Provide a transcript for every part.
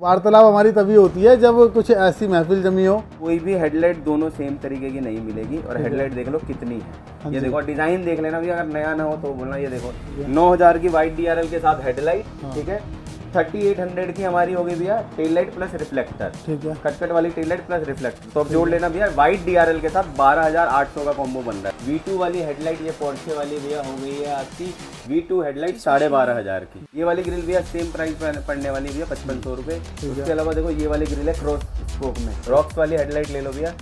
वार्तालाप हमारी तभी होती है जब कुछ ऐसी महफिल जमी हो। कोई भी हेडलाइट दोनों सेम तरीके की नहीं मिलेगी। और हेडलाइट देख लो कितनी है, ये देखो डिजाइन देख लेना भी, अगर नया ना हो तो बोलना। ये देखो 9000 की वाइट DRL के साथ हेडलाइट, ठीक है। 3800 की हमारी हो गई भैया टेल लाइट प्लस रिफ्लेक्टर, ठीक है। कटकट वाली टेल लाइट प्लस रिफ्लेक्टर, तो अब जोड़ लेना भैया वाइट DRL के साथ 12800 का कॉम्बो बन रहा है। V2 वाली हेडलाइट ये पोर्शे वाली भैया हो गई है आपकी V2 हेडलाइट 12500 की। ये वाली ग्रिल भैया सेम प्राइस पड़ने वाली भैया 5500 रुपये। उसके अलावा देखो ये वाली ग्रिल है क्रॉस स्कोप में, रॉक्स वाली हेडलाइट ले लो भैया।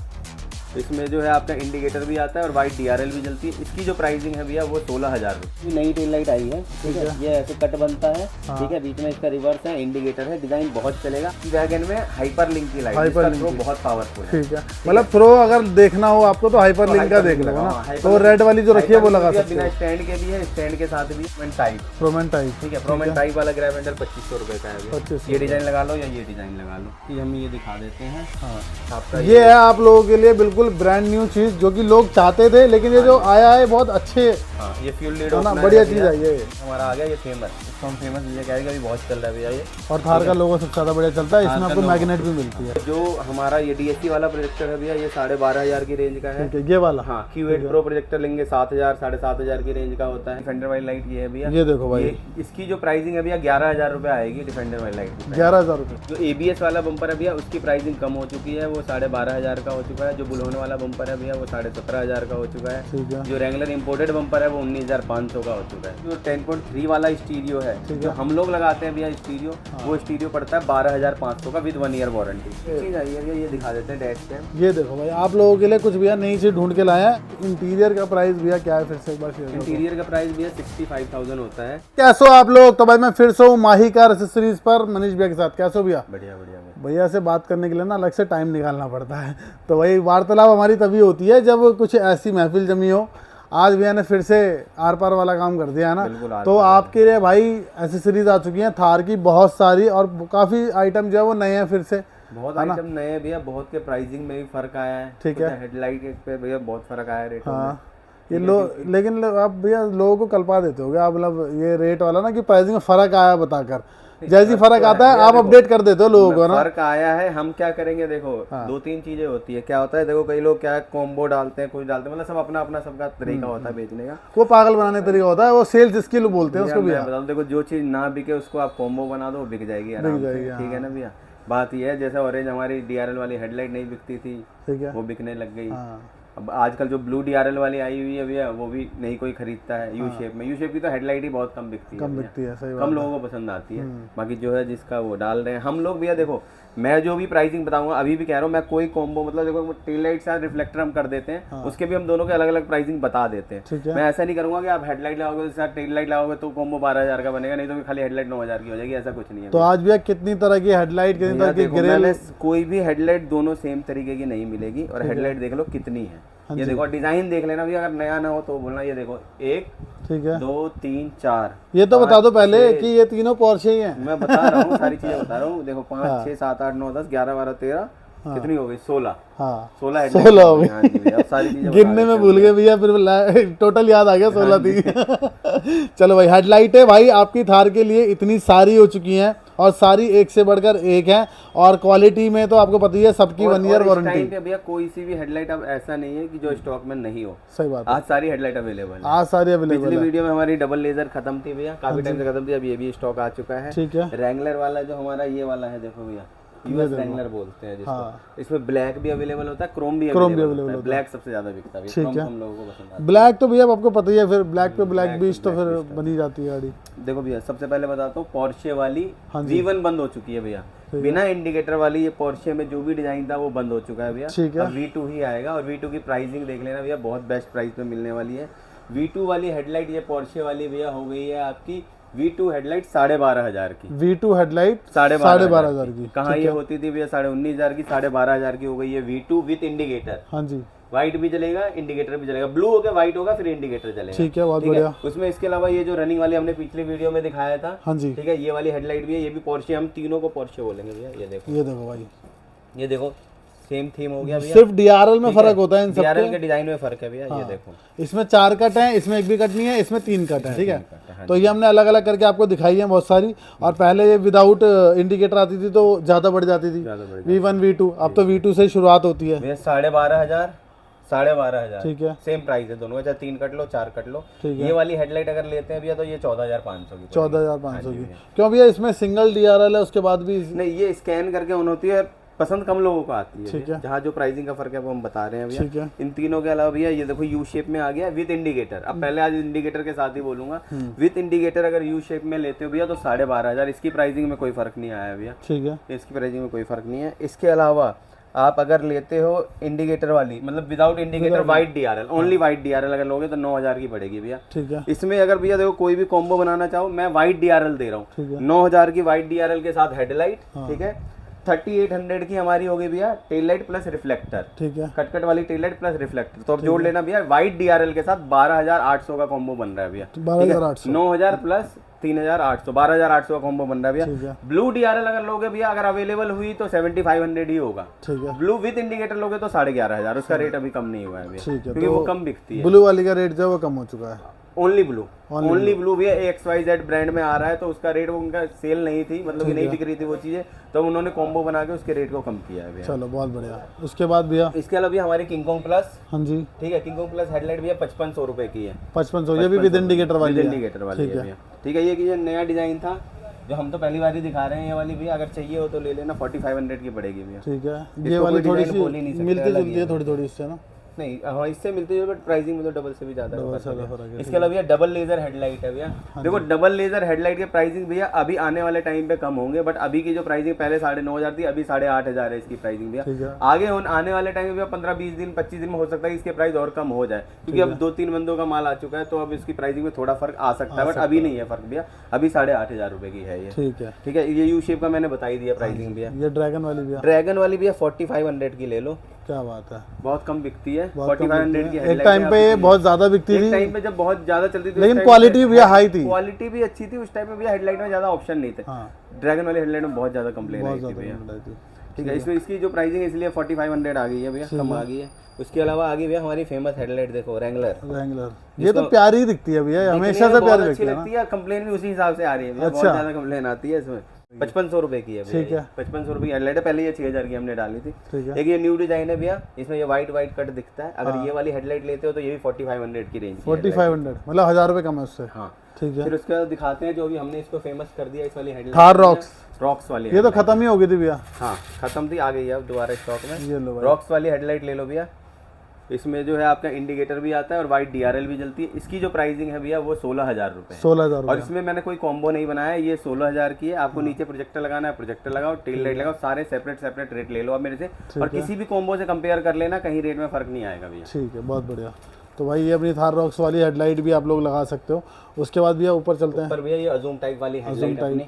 इसमें जो है आपका इंडिकेटर भी आता है और वाइट DRL भी जलती है। इसकी जो प्राइसिंग है भैया वो 16000 रुपये। नई टेल लाइट आई है, ठीक है। ये ऐसे कट बनता है, ठीक है। बीच में इसका रिवर्स है, इंडिकेटर है, डिजाइन बहुत चलेगा। वैगन में हाइपर लिंक की लाइट, इसका थ्रो बहुत पावरफुल है, ठीक है। मतलब थ्रो अगर देखना हो आपको तो हाइपर लिंक का देख लो ना। तो रेड वाली जो रखी है वो लगा सकते बिना स्टैंड के भी है, स्टैंड के साथ भी प्रोमेन टाइप, ठीक है। प्रोमेन टाइप वाला ग्रैब हैंडल 2500 रुपये का है। ये डिजाइन लगा लो या ये डिजाइन लगा लो, ये हम ये दिखा देते हैं आपका। ये है आप लोगों के लिए बिल्कुल ब्रांड न्यू चीज जो कि लोग चाहते थे, लेकिन ये जो आया है बहुत अच्छे, ये फ्यूल लीड ना, बढ़िया चीज आई है। हमारा आ गया ये फेमस, इसको हम फेमस ये कहेगा भी बहुत चल रहा है भैया ये। और थार का लोगो सबसे ज्यादा बढ़िया चलता है। इसमें आपको मैग्नेट भी मिलती है। जो हमारा ये DSC वाला प्रोजेक्टर है भैया ये 12500 की रेंज का है, ये वाला। हाँ Q8 Pro प्रोजेक्टर लेंगे 7000 7500 की रेंज का होता है। डिफेंडर वाली लाइट ये है भैया, ये देखो भाई। इसकी जो प्राइसिंग है भैया 11000 रुपये आएगी। डिफेंडर वाली लाइट 11000 रुपये। जो ABS वाला बम्पर है भैया उसकी प्राइसिंग कम हो चुकी है, वो 12500 का हो चुका है। जो बुलोन वाला बम्पर है भैया वो 17500 का हो चुका है। जो रेगुलर इंपोर्टेड बम्पर है वो 19500 का हो चुका है। जो 10.3 वाला स्टीरियो है जो हम लोग लगाते हैं भैया स्टीरियो, वो स्टीरियो पड़ता है 12500 का विद 1 ईयर वारंटी। चीज आई है ये दिखा देते हैं डैश कैम। ये देखो भाई आप लोगों के लिए कुछ भैया नई चीज ढूंढ के लाया है। इंटीरियर का प्राइस भैया क्या है फिर से एक बार शेयर करो। इंटीरियर का प्राइस भैया 65000 होता है। कैसे हो आप लोग? तो भाई मैं फिर से हूँ माही कार एक्सेसरीज पर मनीष भैया के साथ। कैसे हो भैया? बढ़िया बढ़िया भैया से बात करने के लिए ना अलग से टाइम निकालना पड़ता है। तो वही वार्तालाप हमारी तभी होती है जब कुछ ऐसी महफिल जमी हो। आज भैया ने फिर से आर पार वाला काम कर दिया है ना। तो आपके लिए भाई एसेसरीज आ चुकी हैं थार की बहुत सारी, और काफी आइटम जो है वो नए हैं फिर से। बहुत आइटम नए हैं भैया, बहुत के प्राइसिंग में भी फर्क आया है, ठीक है। हेडलाइट पे भैया बहुत फर्क आया है रेट में। ये लेकिन आप भैया लोगों को कल्पा देते हो क्या? मतलब ये रेट वाला ना कि प्राइसिंग में फर्क आया बताकर, जैसी फर्क आता है आप अपडेट कर देते हो लोगों को ना। फर्क आया है, हम क्या करेंगे देखो। 2-3 चीजें होती है। क्या होता है देखो, कई लोग क्या कॉम्बो डालते हैं, कुछ डालते हैं, मतलब सब अपना अपना सबका तरीका होता है बेचने का। वो पागल बनाने का तरीका होता है, वो सेल्स स्किल बोलते हैं उसको भी। बता दो देखो, जो चीज ना बिके उसको आप कॉम्बो बना दो, बिक जाएगी आराम से, ठीक है ना भैया। बात ये है जैसे ऑरेंज हमारी DRL वाली हेडलाइट नहीं बिकती थी, ठीक है, वो बिकने लग गई। अब आजकल जो ब्लू DRL वाली आई हुई है भैया वो भी नहीं कोई खरीदता है। यू शेप में, यू शेप की तो हेडलाइट ही बहुत कम बिकती है, सही कम लोगों को पसंद आती है। बाकी जो है जिसका वो डाल रहे हैं हम लोग भैया। देखो मैं जो भी प्राइसिंग बताऊंगा अभी भी कह रहा हूँ, मैं कोई कॉम्बो मतलब देखो टेल लाइट से रिफ्लेक्टर हम कर देते हैं, उसके भी हम दोनों के अलग अलग प्राइसिंग बता देते हैं। मैं ऐसा नहीं करूंगा कि आप हेडलाइट लगाओगे साथ टेल लाइट लगाओगे तो कॉम्बो 12000 का बनेगा, नहीं तो खाली हेडलाइट 9000 की हो जाएगी, ऐसा कुछ नहीं है। तो आज भैया कितनी तरह की हेडलाइट, कितनी तरह की ग्रिल? कोई भी हेडलाइट दोनों सेम तरीके की नहीं मिलेगी। और हेडलाइट देख लो कितनी है, ये देखो डिजाइन देख लेना भैया, अगर नया ना हो तो बोलना। ये देखो 1 ठीक है 2 3 4, ये तो बता दो पहले कि ये तीनों पोर्शे ही हैं। मैं बता रहा हूँ सारी चीजें बता रहा हूँ। देखो 5 6 7 8 9 10 11 12 13 कितनी हो गई? 16 16 हो गई। सारी चीजें गिनने में भूल गए भैया, फिर टोटल याद आ गया 16 थी। चलो भाई हेडलाइट है भाई आपकी थार के लिए इतनी सारी हो चुकी हैं, और सारी एक से बढ़कर एक है। और क्वालिटी में तो आपको पता ही है सबकी 1 ईयर वारंटी भैया। कोई सी भी हेडलाइट अब ऐसा नहीं है कि जो स्टॉक में नहीं हो। सही बात, आज सारी हेडलाइट अवेलेबल है, आज सारी अवेलेबल। पिछली वीडियो में हमारी डबल लेजर खत्म थी भैया, काफी टाइम से खत्म थी, अब ये भी स्टॉक आ चुका है, ठीक है। रैंगलर वाला जो हमारा ये वाला है देखो भैया, यूएस रैंगलर बोलते हैं जिसको। इसमें ब्लैक भी अवेलेबल होता है, क्रोम भी अवेलेबल होता है। ब्लैक सबसे ज्यादा बिकता है, क्रोम हम लोगों को पसंद आता है। ब्लैक तो भैया आपको पता ही है, फिर ब्लैक पे ब्लैक बीच तो फिर बनी जाती है गाड़ी। देखो भैया सबसे पहले बताता हूँ, पोर्शे वाली V1 बंद हो चुकी है भैया, बिना इंडिकेटर वाली। ये पोर्शे में जो भी डिजाइन था वो बंद हो चुका है भैया, अब V2 ही आएगा। और V2 की प्राइसिंग देख लेना भैया, बहुत बेस्ट प्राइस पे मिलने वाली है। V2 वाली हेडलाइट ये पोर्शे वाली भैया हो गई है आपकी V2 हेडलाइट 12500 की। V2 हेडलाइट 12500 की। कहाँ ये होती थी भैया 19000 की, 12500 की हो गई है V2 विद इंडिकेटर। हाँ जी, व्हाइट भी चलेगा, इंडिकेटर भी चलेगा, ब्लू हो गया व्हाइट होगा फिर इंडिकेटर चलेगा, ठीक है, बहुत बढ़िया। उसमें इसके अलावा ये जो रनिंग वाली हमने पिछले वीडियो में दिखाया था, हाँ जी, ठीक है, ये वाली हेडलाइट भी है, ये भी पोर्शे, हम तीनों को पोर्शे बोलेंगे भैया। ये देखो भाई, ये देखो सेम थीम हो गया भैया। सिर्फ डीआरएल में फर्क होता है इन सब डीआरएल के डिजाइन में फर्क है भैया, ये देखो इसमें 4 कट है, इसमें एक भी कट नहीं है, इसमें 3 कट है, ठीक है। हाँ तो ये हमने अलग अलग करके आपको दिखाई है बहुत सारी। और पहले ये विदाउट इंडिकेटर आती थी तो ज़्यादा बढ़ जाती थी, V1 V2, अब तो V2 से शुरुआत होती है। भैया 12,500 12,500 ठीक है, सेम प्राइस है दोनों का, चाहे 3 कट लो 4 कट लो। ठीक है। ये वाली हेडलाइट अगर लेते हैं भैया तो ये 14,500 की 14,500 की। क्यों भैया इसमें सिंगल डीआरएल है, उसके बाद भी नहीं, ये स्कैन करके ऑन होती है, पसंद कम लोगों को आती है। ठीक है। जहाँ जो प्राइसिंग का फर्क है वो हम बता रहे हैं भैया। ठीक है। इन तीनों के अलावा भैया ये देखो यू शेप में आ गया विद इंडिकेटर। अब पहले आज इंडिकेटर के साथ ही बोलूंगा, विद इंडिकेटर अगर यू शेप में लेते हो भैया तो 12,500। इसकी प्राइसिंग में कोई फर्क नहीं आया भैया, ठीक है, इसकी प्राइसिंग में कोई फर्क नहीं है। इसके अलावा आप अगर लेते हो इंडिकेटर वाली, मतलब without indicator white DRL, only white DRL अगर लोगे तो 9,000 की पड़ेगी भैया। ठीक है, इसमें अगर भैया देखो कोई भी कॉम्बो बनाना चाहो, मैं वाइट डीआरएल दे रहा ठीक है। हूँ 9,000 की वाइट डीआरएल के साथ हेडलाइट, ठीक है। 3800 की हमारी हो गई भैया टेल लाइट प्लस रिफ्लेक्टर, ठीक है, कट वाली टेल लाइट प्लस रिफ्लेक्टर। तो अब जोड़ लेना भैया वाइट डीआरएल के साथ 12,800 का कॉम्बो बन रहा है भैया। 12,800, 9,000 प्लस 3,800, 12,800 का कॉम्बो बन रहा है ठीक भैया। है, ब्लू डीआरएल अगर लोगे भैया, अगर अवेलेबल हुई तो 7,500 ही होगा। ठीक है, ब्लू विद इंडिकेटर लोगे तो 11,500, उसका रेट अभी कम नहीं हुआ है भैया, ठीक है। क्योंकि वो कम बिकती है। ब्लू वाली का रेट जो है वो कम हो चुका है। ओनली ब्लू भैया XYZ ब्रांड में आ रहा है, तो उसका रेट वो उनका सेल नहीं थी, मतलब कि नहीं बिक रही थी वो चीजें, तो उन्होंने कॉम्बो बना के उसके रेट को कम किया है भैया। चलो बहुत बढ़िया। उसके बाद भैया, इसके अलावा भैया हमारी किंग कॉन्ग प्लस, हाँ जी, ठीक है, किंग कॉन्ग प्लस हेडलाइट भैया 5500 रुपए की है। 5500, ये भी विद इंडिकेटर वाली है। इंडिकेटर वाली है भैया, ठीक है। ये नया डिजाइन था जो हम तो पहली बार ही दिखा रहे हैं। ये वाली भैया अगर चाहिए हो तो ले लेना, 4500 की पड़ेगी भैया, ठीक है। ये वाली थोड़ी सी मिलती जुलती है, थोड़ी इससे ना, नहीं हाँ इससे मिलती है, बट प्राइसिंग में तो डबल से भी ज्यादा है। इसके अलावा भैया डबल लेजर हेडलाइट है भैया। देखो डबल लेजर हेडलाइट के प्राइसिंग भैया अभी आने वाले टाइम पे कम होंगे, बट अभी की जो प्राइसिंग पहले 9,500 थी, अभी 8,500 है इसकी प्राइसिंग भैया। आगे आने वाले टाइम में भैया 15-20 दिन 25 दिन में हो सकता है इसके प्राइस और कम हो जाए, क्योंकि अब 2-3 बंदों का माल आ चुका है, तो अब इसकी प्राइसिंग में थोड़ा फर्क आ सकता है, बट अभी नहीं है फर्क भैया, अभी 8,500 रुपए की है ये। ठीक है, ठीक है। ये यू शेप का मैंने बता ही दिया प्राइसिंग भैया। ये ड्रैगन वाली भैया, ड्रैगन वाली भैया 4500 की ले लो, क्या बात है, बहुत कम बिकती है। 4500 की एक टाइम पे बहुत ज्यादा बिकती थी, टाइम पे जब बहुत ज्यादा चलती थी, लेकिन क्वालिटी भी हाई थी, क्वालिटी भी अच्छी थी उस टाइम में भैया। हेडलाइट में ज्यादा ऑप्शन नहीं थे, ड्रैगन वाली हेडलाइट में बहुत ज्यादा कंप्लेन आई थी भैया। ठीक है, इसमें इसकी जो प्राइसिंग है इसलिए 4500 आ गई है भैया, कम आ गई है। उसके अलावा आ गई भैया हमारी फेमस हेडलाइट, देखो रैंगलर। ये तो प्यारी दिखती है भैया, हमेशा से प्यारी लगती है। कंप्लेन भी उसी हिसाब से आ रही है भैया, बहुत ज्यादा कंप्लेन आती है इसमें। 5500 रुपए की है भैया, ठीक है, 5500 रुपए की हेडलाइट है। पहले ये 6,000 की हमने डाली थी। ठीक है। एक ये न्यू डिजाइन है भैया, इसमें ये व्हाइट कट दिखता है। अगर ये वाली हेडलाइट लेते हो तो ये भी 4500 की रेंज, 4500 मतलब 1000 रुपए कम है उससे। हाँ ठीक है। फिर उसके बाद दिखाते हैं जो भी हमने इसको फेमस कर दिया इस वाली हेडलाइट, थार रॉक्स वाली। ये तो खत्म ही हो गई थी भैया। हाँ खत्म थी, आ गई है अब दोबारा स्टॉक में। ये लो रॉक्स वाली हेडलाइट ले लो भैया। इसमें जो है आपका इंडिकेटर भी आता है और वाइट डीआरएल भी जलती है। इसकी जो प्राइसिंग है भैया वो 16,000 रुपए, 16,000। और इसमें मैंने कोई कॉम्बो नहीं बनाया है, ये 16,000 की है। आपको नीचे प्रोजेक्टर लगाना है, प्रोजेक्टर लगाओ, टेल लाइट लगाओ, सारे सेपरेट रेट ले लो आप मेरे से, और किसी भी कॉम्बो से कंपेयर कर लेना, कहीं रेट में फर्क नहीं आएगा भैया। ठीक है, बहुत बढ़िया। तो भाई ये अपनी थार रॉक्स वाली हेडलाइट भी आप लोग लगा सकते हो। उसके बाद भैया ऊपर चलते हैं। ऊपर भैया ये अजूम टाइप वाली हेडलाइट अपनी,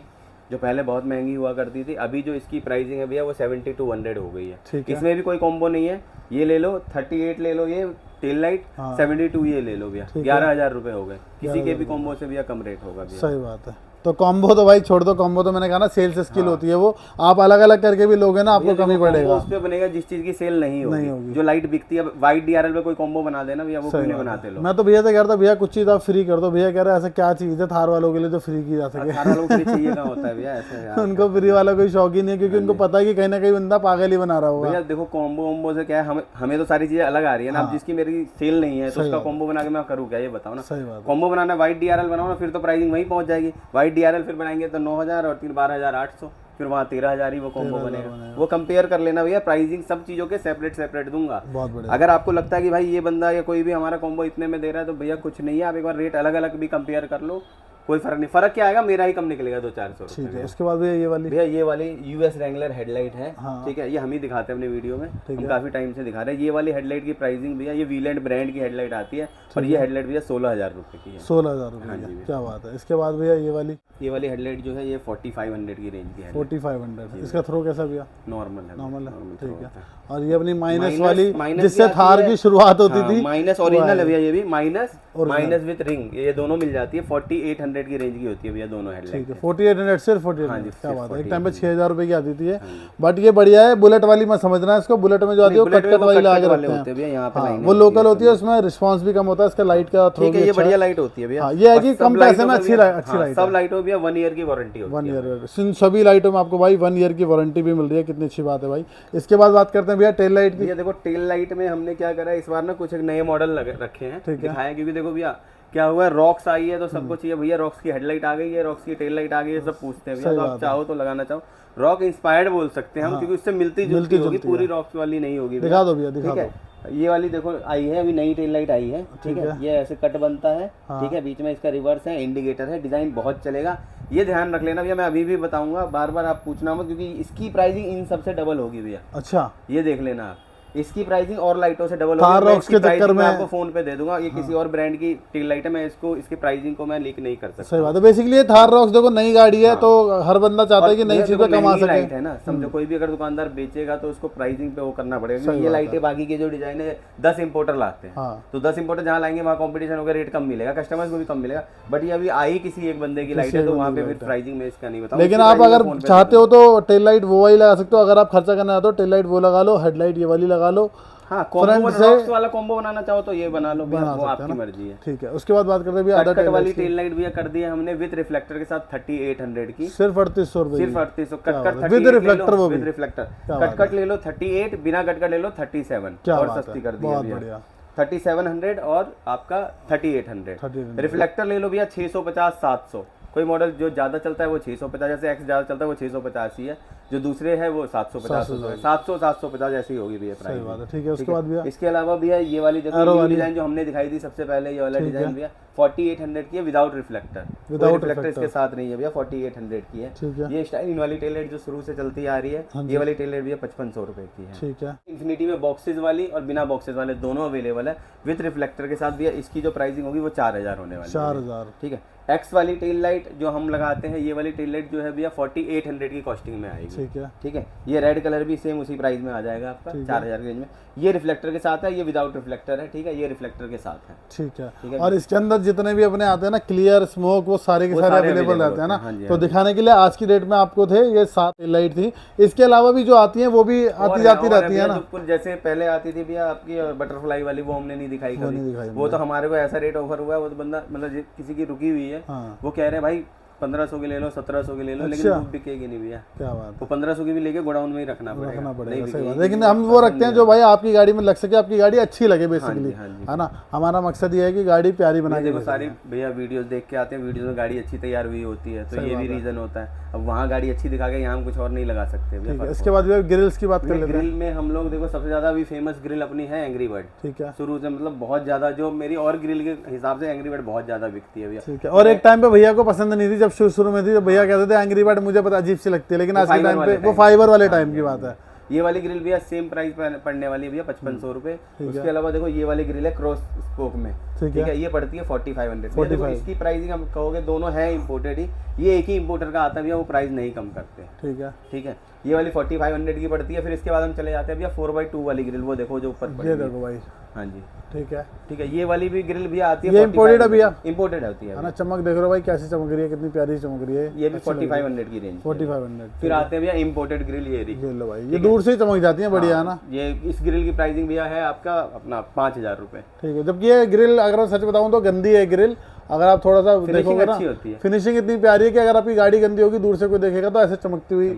जो पहले बहुत महंगी हुआ करती थी, अभी जो इसकी प्राइसिंग है भैया वो 7200 हो गई है। ठीक है। इसमें भी कोई कॉम्बो नहीं है, ये ले लो 38 ले लो, ये टेल लाइट 72 ये ले लो भैया, 11,000 रुपए हो गए। किसी के भी कॉम्बो से भैया कम रेट होगा भैया। सही बात है। तो कॉम्बो तो भाई छोड़ दो, कॉम्बो तो मैंने कहा ना सेल्स स्किल होती है वो, आप अलग अलग करके भी लोगे ना आपको कम ही पड़ेगा। उस पे बनेगा जिस चीज की सेल नहीं होगी, जो लाइट बिकती है। वाइट डीआरएल पे कोई कॉम्बो बना देना भैया, वो क्यों नहीं बनाते लोग। मैं तो भैया से कह रहा था भैया कुछ चीज आप फ्री कर दो, भैया कह रहे हैं ऐसा क्या चीज है थार वालों के लिए जो फ्री की जा सके। थार वालों को फ्री चाहिए कहाँ होता है भैया ऐसे उनको फ्री वाला कोई शौक ही नहीं है, क्योंकि उनको पता है कि कहीं ना कहीं बंदा पागल ही बना रहा होगा। भैया देखो कॉम्बो वॉम्बो से क्या है, हमें तो सारी चीजें अलग आ रही है ना। अब जिसकी मेरी सेल नहीं है तो उसका कॉम्बो बना के मैं करूँ क्या, ये बताओ ना। सही बात। कॉम्बो बनाना व्हाइट डीआरएल बनाओ ना, फिर तो प्राइसिंग वहीं पहुंच जाएगी। व्हाइट डीआरएल फिर बनाएंगे तो 9,000 और 12,800, फिर वहाँ 13,000 ही वो कॉम्बो बनेगा। वो कंपेयर कर लेना भैया, प्राइसिंग सब चीजों के सेपरेट दूंगा। बहुत बढ़िया। अगर आपको लगता है कि भाई ये बंदा या कोई भी हमारा कॉम्बो इतने में दे रहा है, तो भैया कुछ नहीं है, आप एक बार रेट अलग अलग भी कंपेयर कर लो, कोई फर्क नहीं। फर्क क्या आएगा, मेरा ही कम निकलेगा 200-400 रुपए। ठीक है। उसके बाद भैया ये वाली यूएस रैंगलर हेडलाइट है। ठीक है, ये हम ही दिखाते हैं अपनी वीडियो में, हम काफी टाइम से दिखा रहे हैं। ये वाली हेडलाइट की प्राइसिंग भैया, ये वीलैंड ब्रांड की हेडलाइट आती है, और ये हेडलाइट भैया 16,000 रुपए की है। 16,000 रुपए, क्या बात है। इसके बाद भैया ये वाली हेडलाइट जो है ये 4500 की रेंज की है। 4500। इसका थ्रो कैसा भैया? नॉर्मल है। ठीक है। और ये अपनी माइनस वाली जिससे थार की शुरुआत होती थी, माइनस ओरिजिनल है भैया, ये भी माइनस विद रिंग, ये दोनों मिल जाती है। 4800 4800 की रेंज की होती है भैया दोनों हेडलाइट। ठीक है 4800 सिर्फ 4800। हाँ जी, क्या सिर्फ बात है, एक टाइम पे 6000 रुपए की आती थी हाँ जी। बट ये बढ़िया है। बुलेट वाली मत समझना है इसको, बुलेट में जो आती है वो बुलेट कट में कट वाली लगा के वाले रखते होते हैं भैया, यहाँ पे हैं। हाँ, लाइनें वो होती लोकल है होती है, उसमें रिस्पांस भी कम होता है, इसका लाइट का थ्रो ठीक भी है, ये अच्छा बढ़िया है। लाइट होती है भैया। हाँ, ये है और कि सब कम पैसे लाइटों में का अच्छी भैया- अच्छी हाँ, लाइट सब है। लाइटों में भैया 1 ईयर की वारंटी होती 1 है। ईयर सभी लाइटों में आपको भाई 1 ईयर की वारंटी भी मिल रही है, कितनी अच्छी बात है भाई। इसके बाद बात करते हैं भैया टेल लाइट की। भैया देखो टेल लाइट में हमने क्या करा है इस बार ना, कुछ एक नए मॉडल रखे हैं, दिखाए, क्योंकि देखो भैया क्या हुआ है, रॉक्स आई है तो सबको चाहिए भैया रॉक्स की हेडलाइट आ गई है, रॉक्स की टेल लाइट आ गई है, सब पूछते हैं भैया। तो आप चाहो तो लगाना चाहो रॉक इंस्पायर्ड बोल सकते हैं हम, क्योंकि उससे मिलती जुलती होगी, पूरी रॉक्स वाली नहीं होगी। दिखा दो भैया, दिखा दो। ये वाली देखो आई है अभी नई टेल लाइट आई है, ठीक है। ये ऐसे कट बनता है, ठीक है, बीच में इसका रिवर्स है, इंडिकेटर है, डिजाइन बहुत चलेगा। ये ध्यान रख लेना भैया, मैं अभी भी बताऊंगा, बार बार आप पूछना मत, क्योंकि इसकी प्राइसिंग इन सबसे डबल होगी भैया। अच्छा, ये देख लेना आप, इसकी प्राइसिंग और लाइटों से डबल थार होगी। रॉक्स के चक्कर में आपको फोन पे दे दूंगा, ये किसी और ब्रांड की टेल लाइट है, मैं इसकी प्राइसिंग को मैं लीक नहीं कर सकता। सही बात है। बेसिकली ये थार रॉक्स देखो नई गाड़ी है, तो हर बंदा चाहता है कि नई चीज पे कमा सके। लाइट है ना, समझो कोई भी अगर दुकानदार बेचेगा तो उसको प्राइसिंग पे वो करना पड़ेगा, क्योंकि ये लाइटें बाकी के जो डिजाइन है 10 इंपोर्टर लाते हैं, तो 10 इंपोर्टर जहाँ लाएंगे वहाँ कॉम्पिटिशन होगा, रेट कम मिलेगा, कस्टमर्स को भी कम मिलेगा। बट ये अभी आई किसी एक बंदे की लाइट है, तो वहाँ पे फिर प्राइसिंग में इसका नहीं बताऊँ। लेकिन आप अगर चाहते हो तो टेल लाइट वो वाली लगा सकते हो, अगर आप खर्चा करना है तो टेल लाइट वो लगा लो, हेडलाइट ये वाली लगा लो। हाँ, कॉम्बो रॉक्स वाला कॉम्बो बनाना चाहो तो ये बना लो, वो आपकी मर्जी है। ठीक है, उसके बाद बात करते हैं भैया कट वाली टेल लाइट भी कर दी है हमने विद रिफ्लेक्टर के साथ 3800 की, सिर्फ 3800 रुपए, सिर्फ 3800। कट विद रिफ्लेक्टर, वो विद रिफ्लेक्टर। कट ले लो 38, बिना कट ले लो 37, और सस्ती कर दी है भैया 3700 और आपका 3800। रिफ्लेक्टर ले लो भैया 650 700, कोई मॉडल जो ज्यादा चलता है वो 650, जैसे एक्स ज्यादा चलता है वो 650 ही है, जो दूसरे है वो 750 700 750 ऐसी होगी भैया प्राइस। सही बात है, ठीक है। उसके बाद भैया इसके अलावा भैया ये वाली देखो डिजाइन जो हमने दिखाई थी सबसे पहले, ये वाला डिजाइन भैया 4800 की है विदाउट रिफ्लेक्टर, रिफ्लेक्टर इसके साथ नहीं है भैया, 4800 की है। ये स्टाइलिन वाली टेल लाइट जो शुरू से चलती आ रही है, ये वाली टेल लाइट भैया 5500 रुपए की है, ठीक है। इन्फिनिटी में बॉक्सेस वाली और बिना बॉक्सेस वाले दोनों अवेलेबल है, विद रिफ्लेक्टर के साथ भैया इसकी जो प्राइसिंग होगी वो 4000 होने वाली है, 4000, ठीक है। एक्स वाली टेल लाइट जो हम लगाते हैं, ये वाली टेल लाइट जो है भैया 4800 की कॉस्टिंग में आएगी, ठीक है, ठीक है। ये रेड कलर भी सेम उसी प्राइस में आ जाएगा आपका 4000 की रेंज में। ये रिफ्लेक्टर के साथ है, ये विदाउट रिफ्लेक्टर है, ठीक है, ये रिफ्लेक्टर के साथ है, ठीक है। और इसके अंदर जितने भी अपने आते हैं ना क्लियर स्मोक, वो सारे के सारे अवेलेबल रहते हैं ना, तो दिखाने के लिए आज की डेट में आपको थे ये 7 टेल लाइट थी। इसके अलावा भी जो आती है वो भी आती जाती रहती है ना, जैसे पहले आती थी भैया आपकी बटरफ्लाई वाली, वो हमने नहीं दिखाई कभी, वो तो हमारे को ऐसा रेट ऑफर हुआ है, वो तो बंदा मतलब किसी की रुकी हुई है, वो कह रहे हैं भाई 1500 की ले लो 1700 की ले लो, लेकिन वो बिकेगी नहीं भैया। क्या बात है, वो 1500 की भी लेके गोडाउन में ही रखना पड़ेगा, सही बात। लेकिन हम वो रखते हैं जो भाई आपकी गाड़ी में लग सके, आपकी गाड़ी अच्छी लगे बेसिकली, है ना। हमारा मकसद ये है कि गाड़ी प्यारी बना के। देखो सारी भैया वीडियोस देख के आते हैं, वीडियोस में गाड़ी अच्छी तैयार हुई होती है, तो ये भी रीजन होता है। अब वहाँ गाड़ी अच्छी दिखा के यहाँ हम कुछ और नहीं लगा सकते भैया। इसके बाद ग्रिल्स की बात कर लेते हैं। ग्रिल में हम लोग देखो सबसे ज्यादा अभी फेमस ग्रिल अपनी है एंग्री बर्ड, ठीक है, शुरू से मतलब बहुत ज्यादा, जो मेरी और ग्रिल के हिसाब से एंग्री बर्ड बहुत ज्यादा बिकती है भैया, ठीक है। और एक टाइम पे भैया को पसंद नहीं थी, जब शुरू में थी, जब भैया कहते थे एंग्री बर्ड मुझे पता अजीब सी लगती है, लेकिन आज के टाइम पे वो फाइबर वाले टाइम की बात है। ये वाली ग्रिल भैया सेम प्राइस पड़ने वाली है भैया 5500 रुपए। उसके अलावा देखो ये वाली ग्रिल है क्रॉस स्पोक में, ठीक है, ये पड़ती है 4500। इसकी प्राइसिंग हम कहोगे दोनों है इम्पोर्टेड ही, ये एक ही इम्पोर्टर का आता है भैया, वो प्राइस नहीं कम करते, ठीक है, ठीक है। ये वाली 4500 की पड़ती है। फिर इसके बाद हम चले जाते हैं भैया 4x2 वाली ग्रिल, वो देखो जो ऊपर ये देखो भाई, हाँ जी, ठीक है, ठीक है। ये वाली भी ग्रिल भी आती है, ये इम्पोर्टेड है भैया, इम्पोर्टेड होती है ना। चमक देख रहे हो भाई कैसी चमक रही है, कितनी प्यारी चमक रही है। ये भी 4500 की रेंज, 4500। फिर आते हैं भैया इम्पोर्टेड ग्रिल, ये लो भाई, ये दूर से ही चमक जाती है, बढ़िया है ना। ये इस ग्रिल की प्राइसिंग भैया है आपका अपना 5000 रुपए, ठीक है। जबकि ये ग्रिल अगर मैं सच बताऊं तो गंदी है ग्रिल, अगर आप थोड़ा सा देखोगे ना, फिनिशिंग इतनी प्यारी है कि अगर आपकी गाड़ी गंदी होगी दूर से कोई देखेगा तो ऐसे चमकती हुई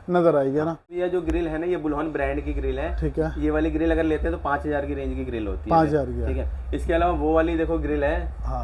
नजर आएगी ना। ये जो ग्रिल है ना, ये बुल्हन ब्रांड की ग्रिल है, ठीक है। ये वाली ग्रिल अगर लेते हैं तो 5000 की रेंज की ग्रिल होती है, 5000 की, ठीक है। इसके अलावा वो वाली देखो ग्रिल है,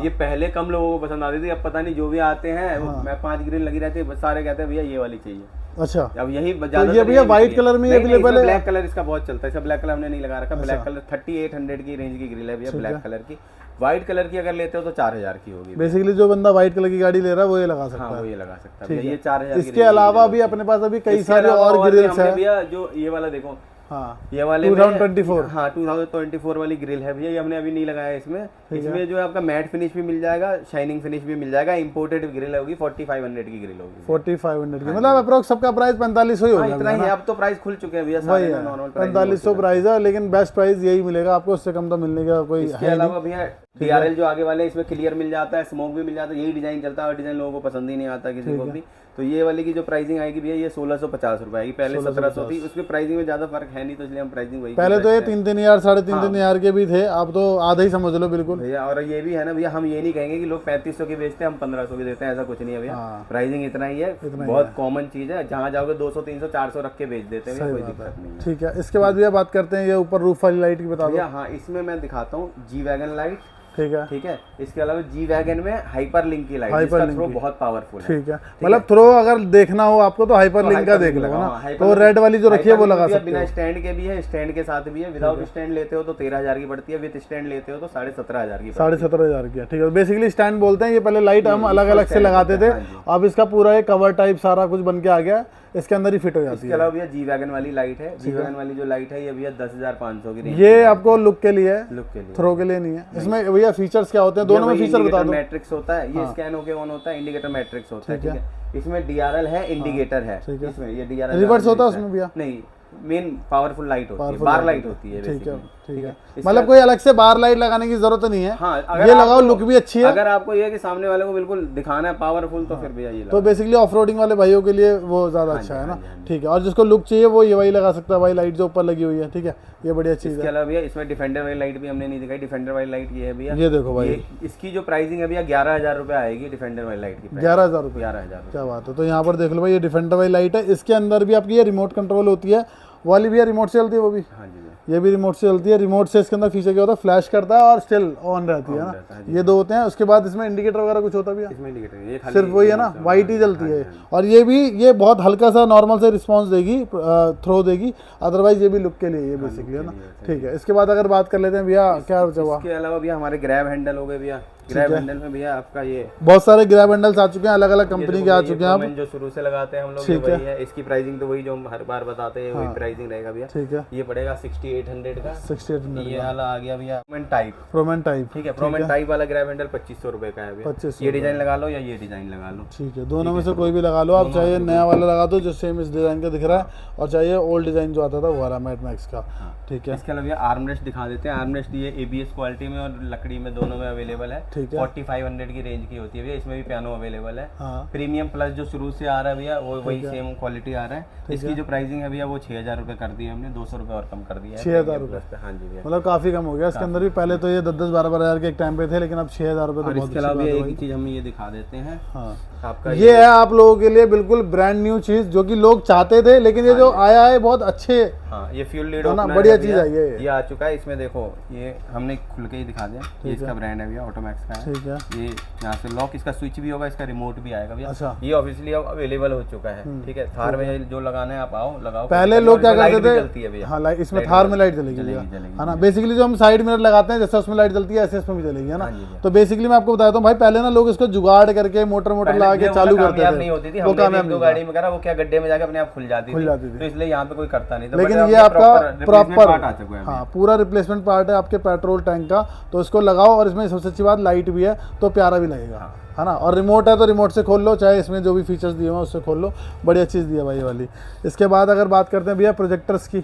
ये पहले कम लोगों को पसंद आती थी, अब पता नहीं जो भी आते हैं, मैं 5 ग्रिल लगी रहती है, सारे कहते हैं भैया ये वाली चाहिए। अच्छा, अब यही तो ये भैया व्हाइट कलर में अवेलेबल है, ब्लैक कलर इसका बहुत चलता है, इसका ब्लैक कलर हमने नहीं लगा रखा। ब्लैक कलर 3800 की रेंज की ग्रिल है भैया, ब्लैक कलर की। व्हाइट कलर की अगर लेते हो तो 4000 की होगी। बेसिकली जो बंदा व्हाइट कलर की गाड़ी ले रहा है वो ये लगा सकता है, वो ये लगा सकता है, ये 4000। इसके अलावा भी अपने पास अभी कई सारे और ग्रिल्स हैं भैया। जो ये वाला देखो हाँ ये वाले 2024। हाँ 2024 वाली ग्रिल है भैया, ये हमने अभी नहीं लगाया इसमें। इसमें जो है आपका मैट फिनिश भी मिल जाएगा, शाइनिंग फिनिश भी मिल जाएगा। इंपोर्टेड ग्रिल होगी, 4500 की ग्रिल होगी। 4500 की, मतलब अप्रोक्स सबका प्राइस 4500 ही होगा। इतना ही है, अब तो प्राइस खुल चुके हैं भैया वही सारे है, नॉर्मल 4500 प्राइस है, लेकिन बेस्ट प्राइस यही मिलेगा आपको, उससे कम तो मिलने का कोई इसके अलावा भैया DRL जो आगे वाले हैं, इसमें क्लियर मिल जाता है, स्मोक भी मिल जाता है। यही डिजाइन चलता है और डिजाइन लोगों को पसंद ही नहीं आता किसी को भी। तो ये वाली की जो प्राइसिंग आएगी भैया ये 1650 रुपए आएगी। पहले 1700 थी, उसमें प्राइसिंग में ज्यादा फर्क है नहीं, तो इसलिए हम प्राइसिंग वही पहले तो ये 3-3000 3,500 के भी थे, अब तो आधा ही समझ लो बिल्कुल भैया। और ये भी है ना भैया, हम ये नहीं कहेंगे कि लोग 3500 की बेचते हैं हम 1500 की देते हैं, ऐसा कुछ नहीं है भैया। प्राइसिंग इतना ही है, बहुत कॉमन चीज है। जहाँ जाओगे 200 300 400 रख के बेच देते हैं, कोई दिक्कत नहीं है। ठीक है, इसके बाद भैया बात करते हैं ये ऊपर रूफ वाली लाइट की, बता दो भैया। हाँ, इसमें मैं दिखाता हूँ जी वैगन लाइट। ठीक है, ठीक है। इसके अलावा जी वैगन में हाइपर लिंक की लाइट, इसका थ्रो बहुत पावरफुल है। ठीक है, मतलब थ्रो अगर देखना हो आपको तो हाइपर लिंक का देख लो ना। तो रेड वाली जो रखी है वो लगा सकते हो। बिना स्टैंड के भी है, स्टैंड के साथ भी है। विदाउट स्टैंड लेते हो तो 13000 की पड़ती है, विद स्टैंड लेते हो तो 17500 की। 17500 की, ठीक है। बेसिकली स्टैंड बोलते हैं, ये पहले लाइट हम अलग अलग से लगाते थे, अब इसका पूरा एक कवर टाइप सारा कुछ बन के आ गया, इसके अंदर ही फिट हो जाती है। इसके अलावा भैया जी वैगन वाली लाइट है। जी वैगन वाली जो लाइट है ये भैया 10,500 की रेंज। ये आपको लुक के लिए, लुक के लिए, थ्रो के लिए नहीं है। इसमें भैया फीचर्स क्या होते हैं, दोनों में फीचर बता दो। मैट्रिक्स होता है, ये स्कैन होके ऑन होता है, इंडिकेटर मैट्रिक्स होता है। ठीक है, इसमें DRL है, इंडिकेटर है। इसमें ये DRL रिवर्स होता है उसमें भैया? नहीं, मेन पावरफुल लाइट होती है, बार लाइट होती है। ठीक है, ठीक है। मतलब कोई अलग से बार लाइट लगाने की जरूरत नहीं है। हाँ, ये लगाओ, लुक भी अच्छी है। अगर आपको ये कि सामने वाले को बिल्कुल दिखाना है पावरफुल, तो फिर भैया ये तो बेसिकली ऑफ रोडिंग वाले भाइयों के लिए वो ज्यादा अच्छा है ना। ठीक है, और जिसको लुक चाहिए वो ये वही लगा सकता है भाई, लाइट जो ऊपर लगी हुई है। ठीक है, ये बढ़िया चीज है। इसके अलावा भैया इसमें डिफेंडर वाली लाइट भी हमने नहीं दिखाई। डिफेंडर वाली लाइट ये है भैया, ये देखो भाई, इसकी जो प्राइसिंग है भैया 11000 रुपए आएगी। डिफेंडर वाली लाइट की 11000 रुपए। 11000, क्या बात है। तो यहाँ पर देख लो भाई, ये डिफेंडर वाली लाइट है, इसके अंदर भी आपकी ये रिमोट कंट्रोल होती है। वाली भी रिमोट से चलती है वो भी। हाँ जी, ये भी रिमोट से चलती है। रिमोट से इसके अंदर फीचर क्या होता है, फ्लैश करता है और स्टिल ऑन रहती है ना, ये दो होते हैं। उसके बाद इसमें इंडिकेटर वगैरह कुछ होता भी है? इसमें इंडिकेटर ये खाली सिर्फ वही है ना, वाइट ही जलती है। और ये भी, ये बहुत हल्का सा नॉर्मल से रिस्पांस देगी, थ्रो देगी, अदरवाइज ये भी लुक के लिए ये बेसिकली है ना। ठीक है, इसके बाद अगर बात कर लेते हैं भैया, क्या जवाब? इसके अलावा भैया हमारे ग्रैब हैंडल हो गए भैया। ग्रैब हैंडल में भैया आपका ये बहुत सारे ग्रैब हैंडल्स आ चुके हैं, अलग अलग कंपनी के आ चुके हैं। आप जो शुरू से लगाते हैं हम लोग, ये वही है। इसकी प्राइसिंग तो वही जो हम हर बार बताते हैं, वही प्राइसिंग रहेगा भैया। ठीक है, ये पड़ेगा 6800 का। 6800 ये वाला आ गया भैया प्रोमैन टाइप। ठीक है, प्रोमैन टाइप वाला ग्रैब हैंडल 2500 रुपए का है भैया। 2500। ये डिजाइन लगा लो या ये डिजाइन लगा लो। ठीक है, दोनों में से कोई भी लगा लो आप, चाहे नया वाला लगा दो जो सेम इस डिजाइन का दिख रहा है, और चाहे ओल्ड डिजाइन जो आता था वो वाला मैट मैक्स का। ठीक है, इसके अलावा आर्मरेस्ट दिखा देते हैं। आर्मरेस्ट ये ABS क्वालिटी में और लकड़ी में दोनों में अवेलेबल है। ठीक है, 4500 की रेंज की होती है भैया। इसमें भी पियानो अवेलेबल है। हाँ। प्रीमियम प्लस जो शुरू से आ रहा है भैया, वो वही सेम क्वालिटी आ रहा है। इसकी जो प्राइसिंग है भैया वो 6000 रुपए कर दी है हमने, 200 रुपए और कम कर दिया है। 6000 रुपए? हाँ जी भैया, मतलब काफी कम हो गया इसके अंदर भी। पहले तो ये 10-12 हजार के एक टाइम पे थे, लेकिन अब 6000 रुपए तो बहुत। इसके अलावा एक चीज हम ये दिखा देते हैं। हाँ, आपका ये है आप लोगों के लिए बिल्कुल ब्रांड न्यू चीज, जो कि लोग चाहते थे, लेकिन ये जो आया है बहुत अच्छे। हाँ, ये फ्यूल लीड ना, बढ़िया चीज है ये आ चुका है। इसमें देखो, ये हमने खुल के ही दिखा दिया। ये इसका ब्रांड है भैया, ऑटोमैक्स का है। ठीक है, ये यहाँ से लॉक, इसका स्विच भी होगा, इसका रिमोट भी आएगा भैया। अच्छा, ये ऑब्वियसली अब अवेलेबल हो चुका है। ठीक है, थार में जो लगाना है आप आओ लगाओ। पहले लोग क्या करते थे, भैया। हाँ, इसमें थार में लाइट जलेगी है ना। बेसिकली जो हम साइड मिरर लगाते हैं, जैसे उसमें लाइट जलती है, ऐसे इसमें भी जलेगी है ना। तो बेसिकली मैं आपको बताता हूँ भाई, पहले ना लोग इसको जुगाड़ करके मोटर लगा के चालू करते थे, नहीं होती थी। वो कामयाब नहीं, गाड़ी में करा वो क्या गड्ढे में जाके अपने आप खुल जाती थी, तो इसलिए यहाँ पे कोई करता नहीं था। लेकिन ये आपका प्रॉपर, हाँ, पूरा रिप्लेसमेंट पार्ट है आपके पेट्रोल टैंक का। तो इसको लगाओ, और इसमें सबसे अच्छी बात लाइट भी है, तो प्यारा भी लगेगा है ना। और रिमोट है तो रिमोट से खोल लो, चाहे इसमें जो भी फीचर्स दिए हुए हैं उससे खोल लो। बढ़िया चीज़ दी है भाई वाली। इसके बाद अगर बात करते हैं भैया प्रोजेक्टर्स की,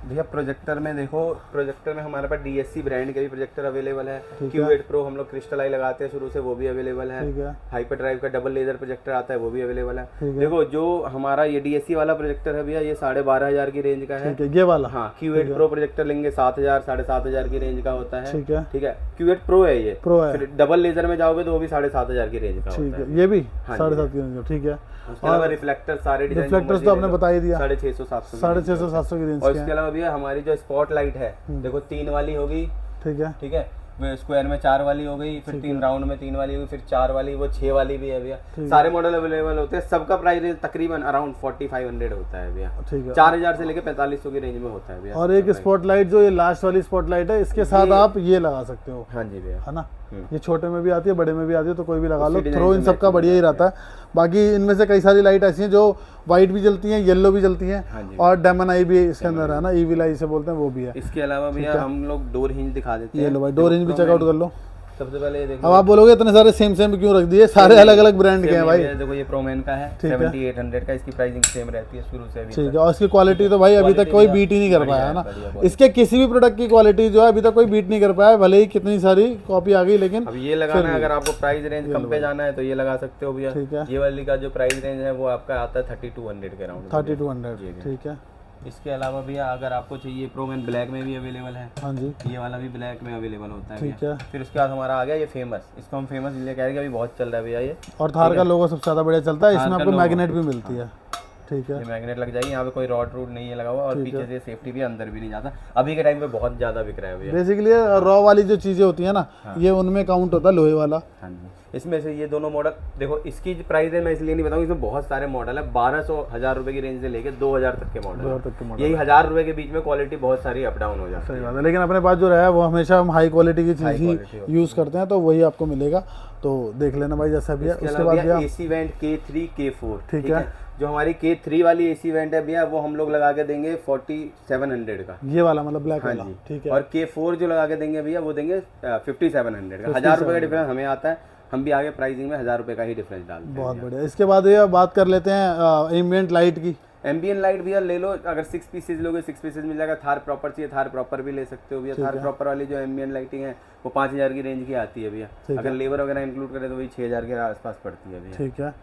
भैया प्रोजेक्टर में देखो, प्रोजेक्टर में हमारे पास DSC ब्रांड के भी प्रोजेक्टर अवेलेबल है। Q8 Pro हम लोग क्रिस्टल आई लगाते हैं शुरू से, वो भी अवेलेबल है। हाइपर ड्राइव का डबल लेजर प्रोजेक्टर आता है, वो भी अवेलेबल है। देखो, जो हमारा ये DSC वाला प्रोजेक्टर है भैया, ये 12500 की रेंज का है। ये वाला, हाँ। Q8 Pro प्रोजेक्टर लेंगे 7000 7500 की रेंज का होता है। ठीक है, ठीक है। Q8 Pro है ये, प्रो है। डबल लेजर में जाओगे तो वो भी 7500 की रेंज का होता है। ये भी 7.5 की रेंज। ठीक है, उसके अलावा रिफ्लेक्टर सारे रिफ्लेक्टर्स तो आपने बता ही दिया, 650-700 की रेंज। और इसके अलावा भैया हमारी जो स्पॉट लाइट है, देखो 3 वाली होगी। ठीक है, ठीक है, स्क्वायर में 4 वाली हो गई, फिर 3 राउंड में 3 वाली होगी, फिर 4 वाली, वो 6 वाली भी है भैया। सारे मॉडल अवेलेबल होते हैं। सबका प्राइस तकरीबन अराउंड 4500 होता है भैया। ठीक है, 4000 से लेके 4500 की रेंज में होता है भैया। और एक स्पॉट लाइट जो ये लास्ट वाली स्पॉट लाइट है, इसके साथ आप ये लगा सकते हो। हाँ जी भैया, है ना। ये छोटे में भी आती है, बड़े में भी आती है, तो कोई भी लगा लो, उसी थ्रो इन डिजाइन से सबका matching बढ़िया ही रहता है। बाकी इनमें से कई सारी लाइट ऐसी हैं जो वाइट भी जलती हैं, येलो भी जलती हैं, हाँ जी। और डेमन आई भी इसके अंदर है ना, ईविल आई से बोलते हैं, वो भी है। इसके अलावा भैया हम लोग डोर हिंज दिखा देते ये हैं। लो भाई, डोर हिंज भी चेकआउट कर लो। सबसे पहले ये देखो, अब आप बोलोगे इतने सारे सेम सेम क्यों रख दिए, सारे अलग अलग ब्रांड के हैं भाई। देखो ये प्रोमैन का है, 7800 का, इसकी प्राइसिंग सेम रहती है शुरू से अभी ठीक है, और इसकी क्वालिटी तो भाई अभी तक कोई बीट ही नहीं कर पाया है ना, इसके किसी भी प्रोडक्ट की क्वालिटी जो है अभी तक कोई बीट नहीं कर पाया, भले ही कितनी सारी कॉपी आ गई, लेकिन अब ये लगाना है, अगर आपको प्राइस रेंज कम पे जाना है तो ये लगा सकते हो भैया। ठीक है, ये वाली का जो प्राइस रेंज है वो आपका आता है 3200 के राउंड। 3200, ठीक है। इसके अलावा भैया अगर आपको चाहिए प्रोमैन ब्लैक में भी अवेलेबल है, हाँ जी, ये वाला भी ब्लैक में अवेलेबल होता है ठीक भैया। है। फिर उसके बाद हमारा आ गया ये फेमस, इसको हम फेमस इसलिए कह रहे हैं कि अभी बहुत चल रहा है भैया ये, और थार का लोगो सबसे ज़्यादा बढ़िया चलता है, थार इसमें का आपको logo, मैग्नेट भी मिलती है। ठीक है, ये मैग्नेट लग जाएगी, यहाँ पे कोई रॉड रूड नहीं है लगा हुआ, और पीछे से सेफ्टी भी अंदर भी नहीं जाता। अभी के टाइम पे बहुत ज़्यादा बिक रहा है भैया। बेसिकली रॉ वाली जो चीज़ें होती है ना, ये उनमें काउंट होता है लोहे वाला। हाँ जी, इसमें से ये दोनों मॉडल देखो, इसकी प्राइस है मैं इसलिए नहीं बताऊँ, इसमें बहुत सारे मॉडल है, 1200-1000 रुपए की रेंज से लेके 2000 तक के मॉडल, 2000 तक के मॉडल, यही 1000 रुपए के बीच में क्वालिटी बहुत सारी अप डाउन हो जाती सही है। बात है, लेकिन अपने पास जो रहा है वो हमेशा हम हाई क्वालिटी की चीज़ ही quality यूज़ करते हैं, तो वही आपको मिलेगा, तो देख लेना भाई जैसा भी है। उसके बाद भैया एसी वेंट K3 K4, ठीक है। जो हमारी K3 वाली एसी वेंट है भैया वो हम लोग लगा के देंगे 4700 का, ये वाला मतलब ब्लैक हाँ वाला, जी। ठीक है। और K4 जो लगा के देंगे भैया वो देंगे 5700 का, 1000 रुपये का डिफरेंस हमें आता है, हम भी आगे प्राइसिंग में 1000 रुपये का ही डिफरेंस डालते हैं। बहुत बढ़िया। इसके बाद ये बात कर लेते हैं एम्बिएंट लाइट की। एम्बिएंट लाइट भैया ले लो, अगर 6 पीसेज लोगे 6 पीसेज मिल जाएगा। थार प्रॉपर चाहिए, थार प्रॉपर भी ले सकते हो भैया। थार प्रॉपर वाली जो एम्बिएंट लाइटिंग है वो 5000 की रेंज की आती है भैया, अगर लेबर वगैरह इंक्लूड करें तो वही 6000 के आसपास पड़ती है भैया। ठीक है,